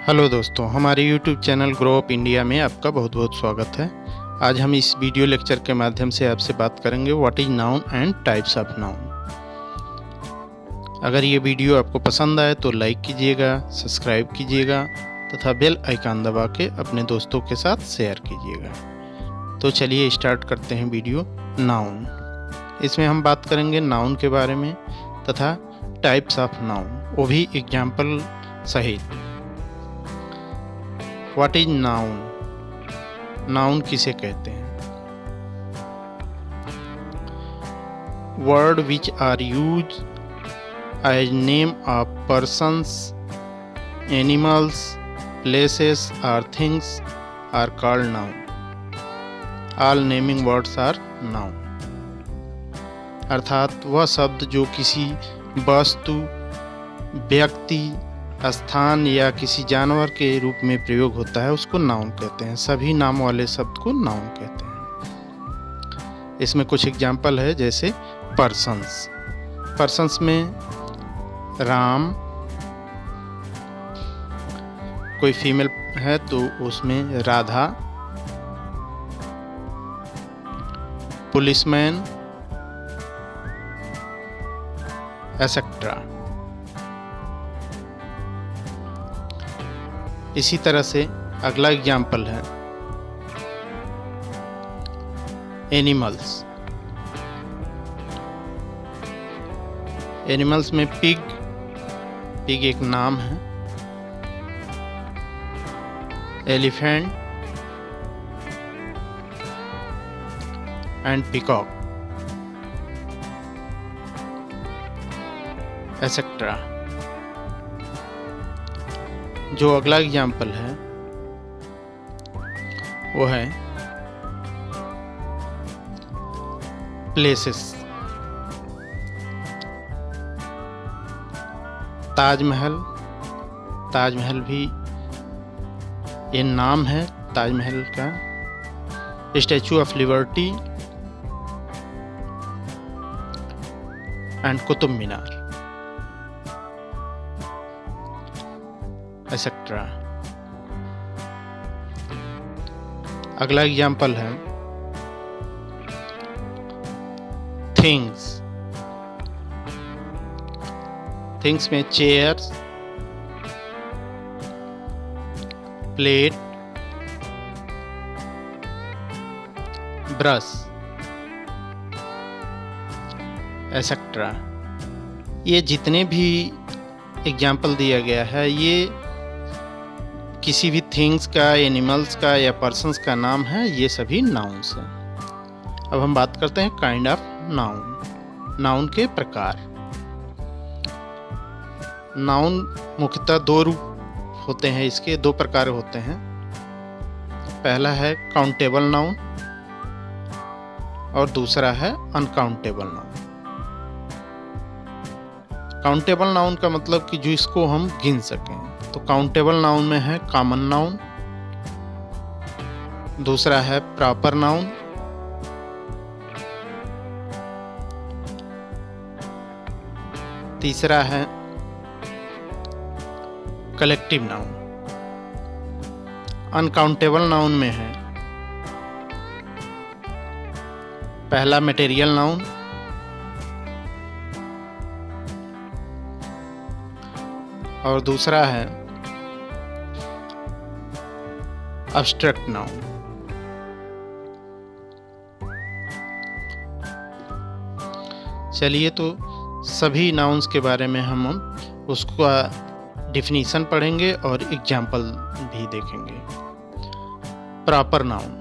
Hello दोस्तों, हमारे YouTube channel grow up India में आपका बहुत बहुत स्वागत है। आज हम इस वीडियो लेक्चर के माध्यम से आपसे बात करेंगे what is noun and types of noun. अगर ये वीडियो आपको पसंद आए तो लाइक कीजिएगा, सब्सक्राइब कीजिएगा तथा बेल आइकन दबा के अपने दोस्तों के साथ शेयर कीजिएगा। तो चलिए स्टार्ट करते हैं वीडियो। नाउन, इसमें हम बात करेंगे नाउन के बारे में तथा टाइप्स ऑफ नाउन, वो भी एग्जाम्पल सहित। What is noun? नाउन किसे कहते हैं? Word which are use as name of persons, animals, places और things are called noun. All naming words are noun. अर्थात वह शब्द जो किसी वस्तु, व्यक्ति, स्थान या किसी जानवर के रूप में प्रयोग होता है उसको नाउन कहते हैं। सभी नाम वाले शब्द को नाउन कहते हैं। इसमें कुछ एग्जाम्पल है, जैसे पर्सन्स। पर्सन्स में राम, कोई फीमेल है तो उसमें राधा, पुलिसमैन, एसेट्रा। इसी तरह से अगला एग्जाम्पल है एनिमल्स। एनिमल्स में पिग, पिग एक नाम है। Elephant and peacock, etcetera. जो अगला एग्जाम्पल है वो है प्लेसेस। ताजमहल, ताजमहल भी ये नाम है ताजमहल का। Statue of liberty and Qutub Minar, etcetera. अगला एग्जाम्पल है थिंग्स। थिंग्स में चेयर्स, प्लेट, ब्रश, एसेट्रा। ये जितने भी एग्जाम्पल दिया गया है ये किसी भी थिंग्स का, एनिमल्स का या पर्सन्स का नाम है। ये सभी नाउन्स हैं। अब हम बात करते हैं काइंड ऑफ नाउन, नाउन के प्रकार। नाउन मुख्यतः दो रूप होते हैं, इसके दो प्रकार होते हैं। पहला है काउंटेबल नाउन और दूसरा है अनकाउंटेबल नाउन। काउंटेबल नाउन का मतलब कि जो इसको हम गिन सकें। तो काउंटेबल नाउन में है कॉमन नाउन, दूसरा है प्रॉपर नाउन, तीसरा है कलेक्टिव नाउन। अनकाउंटेबल नाउन में है पहला मटेरियल नाउन, और दूसरा है एब्स्ट्रैक्ट नाउन। चलिए, तो सभी नाउन्स के बारे में हम उसका डिफिनीशन पढ़ेंगे और एग्जाम्पल भी देखेंगे। Proper noun,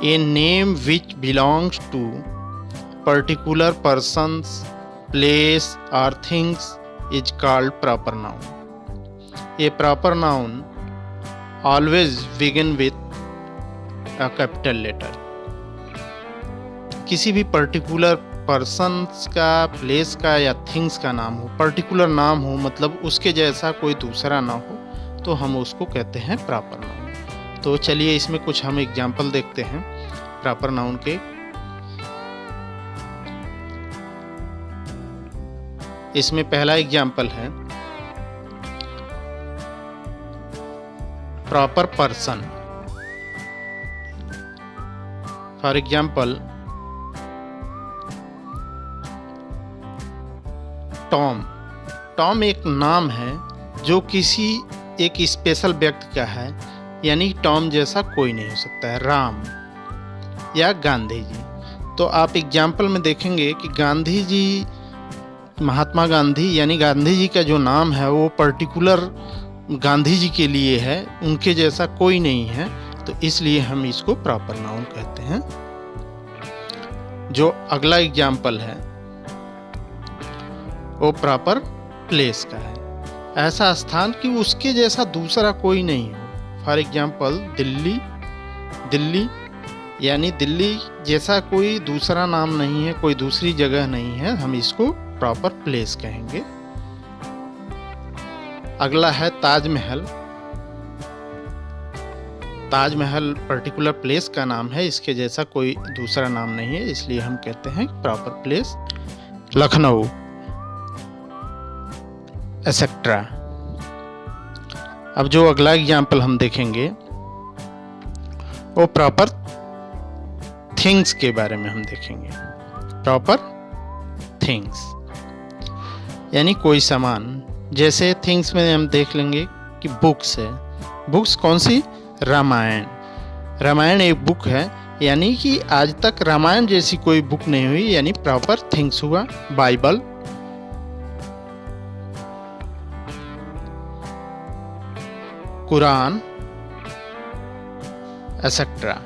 a name which belongs to particular persons, place or things is called proper noun. A proper noun always begin with a capital letter. किसी भी पर्टिकुलर पर्सन्स का, प्लेस का या थिंग्स का नाम हो, पर्टिकुलर नाम हो, मतलब उसके जैसा कोई दूसरा ना हो, तो हम उसको कहते हैं प्रॉपर नाउन। तो चलिए इसमें कुछ हम एग्जाम्पल देखते हैं प्रॉपर नाउन के। इसमें पहला एग्जाम्पल है proper person. For example Tom. Tom एक नाम है जो किसी एक स्पेशल व्यक्ति का है, यानी टॉम जैसा कोई नहीं हो सकता है। राम या गांधी जी, तो आप एग्जाम्पल में देखेंगे कि गांधी जी, महात्मा गांधी यानी गांधी जी का जो नाम है वो पर्टिकुलर गांधी जी के लिए है, उनके जैसा कोई नहीं है, तो इसलिए हम इसको प्रॉपर नाउन कहते हैं। जो अगला एग्जाम्पल है वो प्रॉपर प्लेस का है, ऐसा स्थान कि उसके जैसा दूसरा कोई नहीं हो। For example Delhi. दिल्ली यानी दिल्ली जैसा कोई दूसरा नाम नहीं है, कोई दूसरी जगह नहीं है, हम इसको प्रॉपर प्लेस कहेंगे। अगला है ताजमहल। ताजमहल पर्टिकुलर प्लेस का नाम है, इसके जैसा कोई दूसरा नाम नहीं है, इसलिए हम कहते हैं प्रॉपर प्लेस। लखनऊ एसेट्रा। अब जो अगला एग्जाम्पल हम देखेंगे वो प्रॉपर थिंग्स के बारे में हम देखेंगे। प्रॉपर थिंग्स यानी कोई सामान, जैसे थिंग्स में हम देख लेंगे कि बुक्स है। बुक्स कौन सी? रामायण। रामायण एक बुक है, यानी कि आज तक रामायण जैसी कोई बुक नहीं हुई, यानी प्रॉपर थिंग्स हुआ। Bible, Quran etcetera.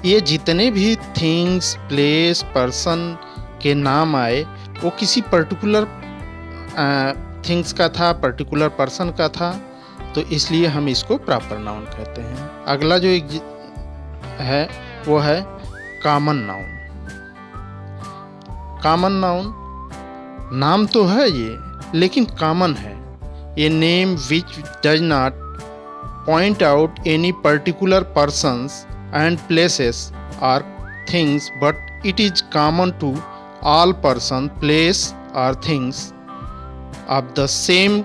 ये जितने भी थिंग्स, प्लेस, पर्सन के नाम आए वो किसी पर्टिकुलर थिंग्स का था, पर्टिकुलर पर्सन का था, तो इसलिए हम इसको प्रॉपर नाउन कहते हैं। अगला जो है वो है कॉमन नाउन। कॉमन नाउन नाम तो है ये, लेकिन कॉमन है। A name which does not point out any particular persons and places or things, but it is common to all person, place or things of the same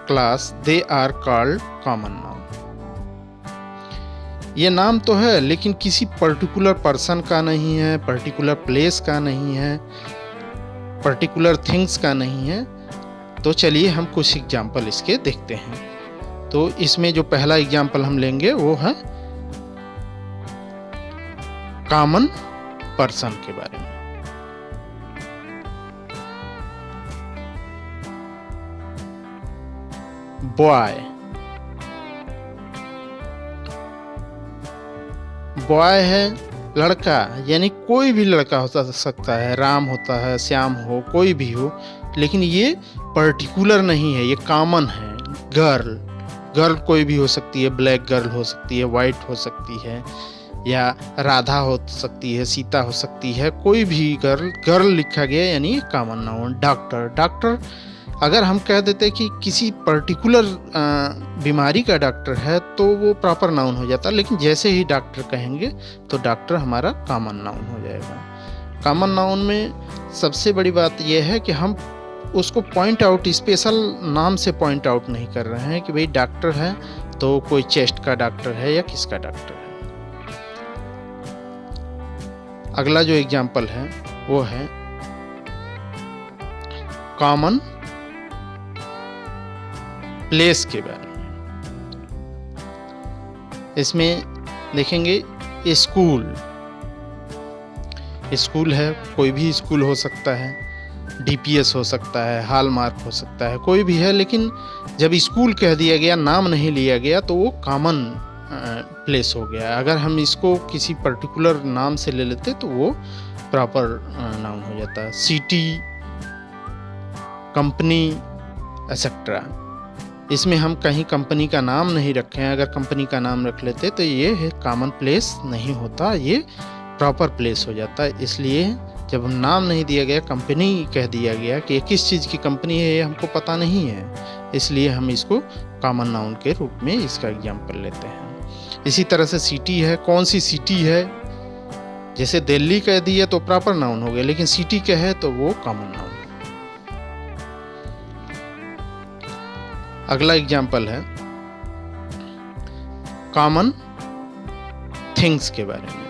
class. They are called common noun. ये नाम तो है लेकिन किसी particular person का नहीं है, particular place का नहीं है, पर्टिकुलर थिंग्स का नहीं है। तो चलिए हम कुछ एग्जाम्पल इसके देखते हैं। तो इसमें जो पहला एग्जाम्पल हम लेंगे वो है कॉमन पर्सन के बारे में। बॉय। बॉय है लड़का, यानी कोई भी लड़का हो सकता है, राम होता है, श्याम हो, कोई भी हो, लेकिन ये पर्टिकुलर नहीं है, ये कॉमन है। गर्ल, गर्ल कोई भी हो सकती है, ब्लैक गर्ल हो सकती है, वाइट हो सकती है, या राधा हो सकती है, सीता हो सकती है, कोई भी गर्ल, गर्ल लिखा गया यानी कॉमन नाउन। डॉक्टर, डॉक्टर अगर हम कह देते कि किसी पर्टिकुलर बीमारी का डॉक्टर है तो वो प्रॉपर नाउन हो जाता, लेकिन जैसे ही डॉक्टर कहेंगे तो डॉक्टर हमारा कॉमन नाउन हो जाएगा। कॉमन नाउन में सबसे बड़ी बात यह है कि हम उसको पॉइंट आउट, स्पेशल नाम से पॉइंट आउट नहीं कर रहे हैं कि भाई डॉक्टर है तो कोई चेस्ट का डॉक्टर है या किसका डॉक्टर है। अगला जो एग्जाम्पल है वो है कॉमन प्लेस के बारे में। इसमें देखेंगे स्कूल। स्कूल है, कोई भी स्कूल हो सकता है, डीपीएस हो सकता है, हॉलमार्क हो सकता है, कोई भी है, लेकिन जब स्कूल कह दिया गया, नाम नहीं लिया गया, तो वो कॉमन प्लेस हो गया। अगर हम इसको किसी पर्टिकुलर नाम से ले लेते तो वो प्रॉपर नाउन हो जाता है। City, company etcetera. इसमें हम कहीं कंपनी का नाम नहीं रखे हैं, अगर कंपनी का नाम रख लेते तो ये है कॉमन प्लेस नहीं होता, ये प्रॉपर प्लेस हो जाता है। इसलिए जब हम नाम नहीं दिया गया, कंपनी कह दिया गया कि किस चीज़ की कंपनी है ये हमको पता नहीं है, इसलिए हम इसको कॉमन नाउन के रूप में इसका एग्जाम्पल लेते हैं। इसी तरह से सिटी है, कौन सी सिटी है, जैसे दिल्ली कह दिया तो प्रॉपर नाउन हो गया, लेकिन सिटी क्या है तो वो कॉमन नाउन है। अगला एग्जाम्पल है कॉमन थिंग्स के बारे में।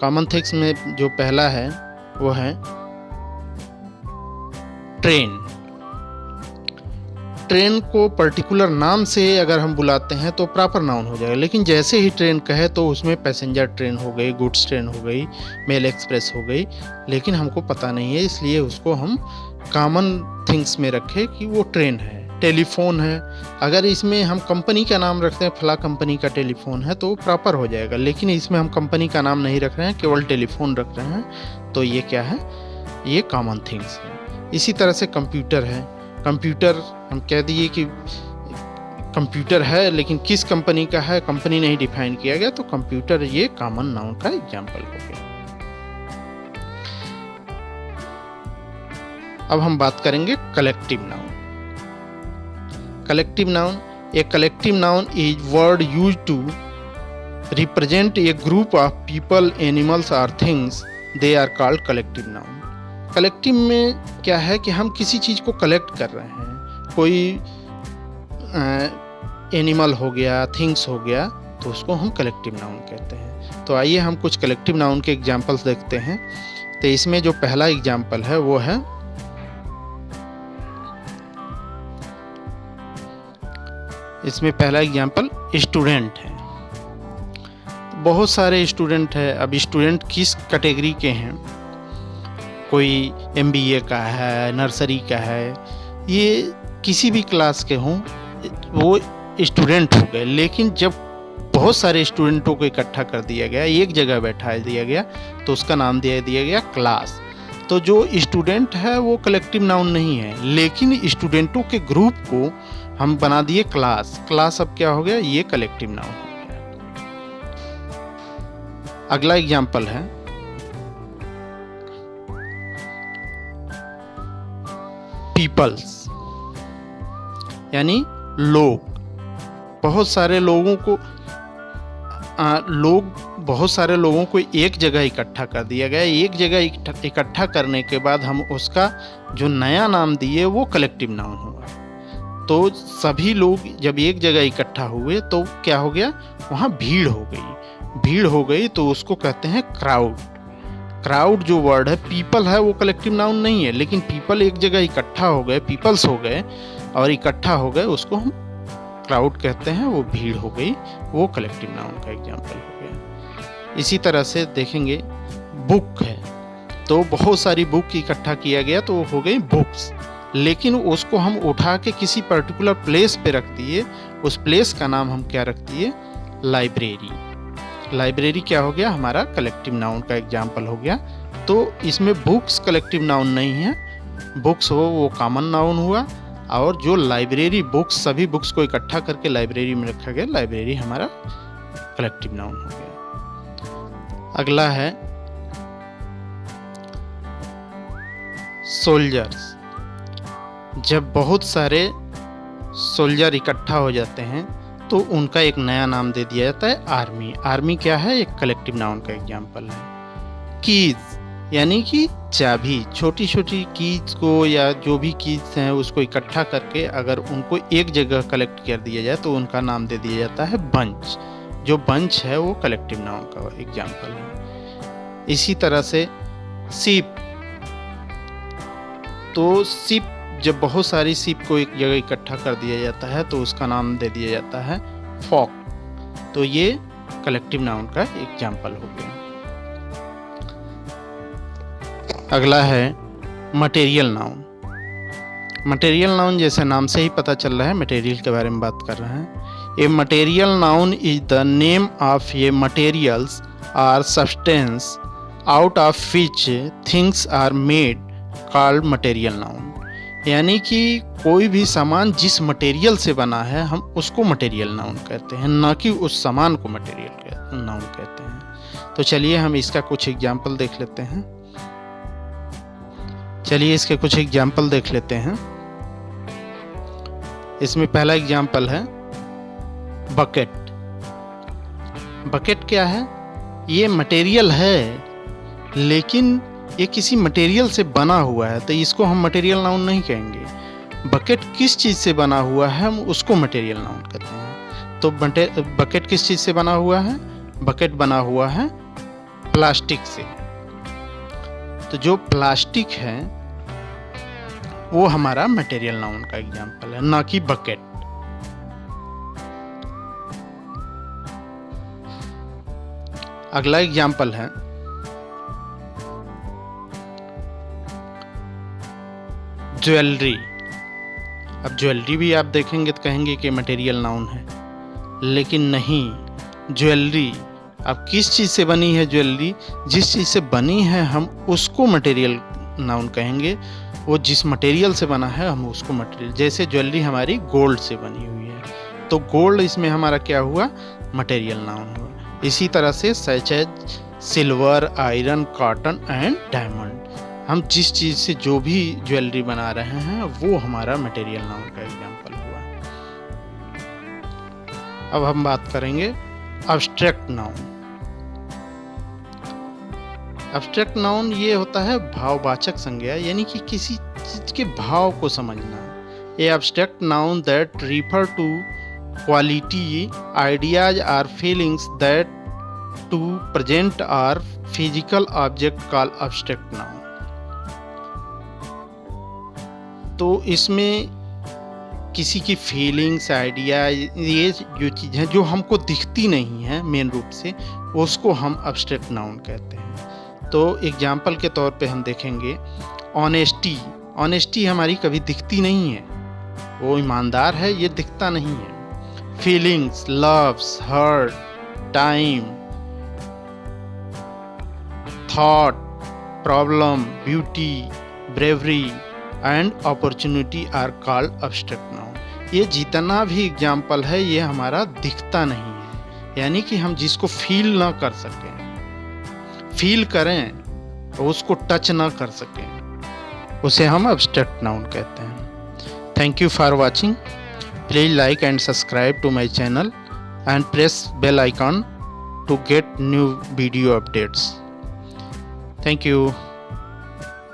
कॉमन थिंग्स में जो पहला है वो है ट्रेन। ट्रेन को पर्टिकुलर नाम से अगर हम बुलाते हैं तो प्रॉपर नाउन हो जाएगा, लेकिन जैसे ही ट्रेन कहे तो उसमें पैसेंजर ट्रेन हो गई, गुड्स ट्रेन हो गई, मेल एक्सप्रेस हो गई, लेकिन हमको पता नहीं है, इसलिए उसको हम कॉमन थिंग्स में रखें कि वो ट्रेन है। टेलीफोन है, अगर इसमें हम कंपनी का नाम रखते हैं, फला कंपनी का टेलीफोन है, तो वो प्रॉपर हो जाएगा, लेकिन इसमें हम कंपनी का नाम नहीं रख रहे हैं, केवल टेलीफोन रख रहे हैं, तो ये क्या है, ये कॉमन थिंग्स है। इसी तरह से कंप्यूटर है। कंप्यूटर हम कह दिए कि कंप्यूटर है, लेकिन किस कंपनी का है, कंपनी नहीं डिफाइन किया गया, तो कंप्यूटर ये कॉमन नाउन का एग्जाम्पल हो गया। अब हम बात करेंगे collective noun. Collective noun, a collective noun is word used to represent a group of people, animals और things, they are called collective noun. Collective में क्या है कि हम किसी चीज़ को कलेक्ट कर रहे हैं, कोई एनिमल हो गया, थिंग्स हो गया, तो उसको हम कलेक्टिव नाउन कहते हैं। तो आइए हम कुछ कलेक्टिव नाउन के एग्जाम्पल्स देखते हैं। तो इसमें जो पहला एग्जाम्पल है वो है स्टूडेंट है। बहुत सारे स्टूडेंट है। अब स्टूडेंट किस कैटेगरी के हैं, कोई MBA का है, नर्सरी का है, ये किसी भी क्लास के हों, वो स्टूडेंट हो गए। लेकिन जब बहुत सारे स्टूडेंटों को इकट्ठा कर दिया गया, एक जगह बैठा दिया गया, तो उसका नाम दिया गया क्लास। तो जो स्टूडेंट है वो कलेक्टिव नाउन नहीं है, लेकिन स्टूडेंटों के ग्रुप को हम बना दिए क्लास। क्लास अब क्या हो गया, ये कलेक्टिव नाउन हो गया। अगला एग्जाम्पल है पीपल्स, यानी लोग। बहुत सारे लोगों को बहुत सारे लोगों को एक जगह इकट्ठा कर दिया गया। एक जगह इकट्ठा करने के बाद हम उसका जो नया नाम दिए वो कलेक्टिव नाउन हुआ। तो सभी लोग जब एक जगह इकट्ठा हुए तो क्या हो गया, वहाँ भीड़ हो गई। भीड़ हो गई तो उसको कहते हैं क्राउड। क्राउड जो वर्ड है, पीपल है, वो कलेक्टिव नाउन नहीं है, लेकिन पीपल एक जगह इकट्ठा हो गए, पीपल्स हो गए और इकट्ठा हो गए, उसको हम क्राउड कहते हैं। वो भीड़ हो गई, वो कलेक्टिव नाउन का एग्जाम्पल हो गया। इसी तरह से देखेंगे बुक है, तो बहुत सारी बुक इकट्ठा किया गया तो वो हो गई बुक्स, लेकिन उसको हम उठा के किसी पर्टिकुलर प्लेस पे रख दिए। उस प्लेस का नाम हम क्या रख दिए, लाइब्रेरी। लाइब्रेरी क्या हो गया, हमारा कलेक्टिव नाउन का एग्जाम्पल हो गया। तो इसमें बुक्स कलेक्टिव नाउन नहीं है, बुक्स हो वो कॉमन नाउन हुआ, और जो लाइब्रेरी बुक्स, सभी बुक्स को इकट्ठा करके लाइब्रेरी में रखा गया, लाइब्रेरी हमारा कलेक्टिव नाउन हो गया। अगला है सोल्जर्स। जब बहुत सारे सोल्जर इकट्ठा हो जाते हैं तो उनका एक नया नाम दे दिया जाता है आर्मी। आर्मी क्या है, एक कलेक्टिव नाउन का एग्जाम्पल है। कीज, यानी कि चाबी। छोटी छोटी कीज को या जो भी कीज हैं उसको इकट्ठा करके अगर उनको एक जगह कलेक्ट कर दिया जाए तो उनका नाम दे दिया जाता है बंच। जो बंच है वो कलेक्टिव नाउन का एग्जाम्पल है। इसी तरह से शिप। तो शिप, जब बहुत सारी शिप को एक जगह इकट्ठा कर दिया जाता है तो उसका नाम दे दिया जाता है फॉक। तो ये कलेक्टिव नाउन का एग्जाम्पल हो गया। अगला है मटेरियल नाउन। मटेरियल नाउन जैसे नाम से ही पता चल रहा है, मटेरियल के बारे में बात कर रहे हैं। A material noun is the name of a materials or substance out of which things are made, called material noun. यानी कि कोई भी सामान जिस मटेरियल से बना है हम उसको मटेरियल नाउन कहते हैं, ना कि उस सामान को मटेरियल नाउन कहते हैं। तो चलिए हम इसका कुछ एग्जाम्पल देख लेते हैं। इसमें पहला एग्जाम्पल है बकेट। बकेट क्या है, ये मटेरियल है, लेकिन ये किसी मटेरियल से बना हुआ है तो इसको हम मटेरियल नाउन नहीं कहेंगे। बकेट किस चीज़ से बना हुआ है हम उसको मटेरियल नाउन कहते हैं। तो बकेट किस चीज़ से बना हुआ है? बकेट बना हुआ है प्लास्टिक से। तो जो प्लास्टिक है वो हमारा मटेरियल नाउन का एग्जाम्पल है, ना कि बकेट। अगला एग्जाम्पल है ज्वेलरी। अब ज्वेलरी भी आप देखेंगे तो कहेंगे कि मटेरियल नाउन है, लेकिन नहीं। ज्वेलरी अब किस चीज़ से बनी है? ज्वेलरी जिस चीज़ से बनी है हम उसको मटेरियल नाउन कहेंगे। वो जिस मटेरियल से बना है हम उसको मटेरियल, जैसे ज्वेलरी हमारी गोल्ड से बनी हुई है तो गोल्ड इसमें हमारा क्या हुआ? मटेरियल नाउन हुआ। इसी तरह से such as silver, iron, cotton and diamond, हम जिस चीज़ से जो भी ज्वेलरी बना रहे हैं वो हमारा मटेरियल नाउन का एग्जाम्पल हुआ। अब हम बात करेंगे अब्स्ट्रैक्ट नाउन। अब्स्ट्रैक्ट नाउन ये होता है भाववाचक संज्ञा, यानी कि किसी चीज़ के भाव को समझना। A abstract noun that refer to quality, ideas और feelings that to present are physical object call abstract noun. तो इसमें किसी की फीलिंग्स, आइडिया, ये जो चीज़ है जो हमको दिखती नहीं है मेन रूप से, उसको हम अब्स्ट्रैक्ट नाउन कहते हैं। तो एग्जाम्पल के तौर पे हम देखेंगे ऑनेस्टी। ऑनेस्टी हमारी कभी दिखती नहीं है, वो ईमानदार है, ये दिखता नहीं है। Feelings, loves, hurt, time, thought, problem, beauty, bravery and opportunity are called abstract noun. ये जितना भी एग्जाम्पल है ये हमारा दिखता नहीं है, यानी कि हम जिसको फील ना कर सकें, फील करें और उसको टच ना कर सकें, उसे हम अब्स्ट्रैक्ट नाउन कहते हैं। Thank you for watching. Please like and subscribe to my channel and press bell icon to get new video updates. Thank you.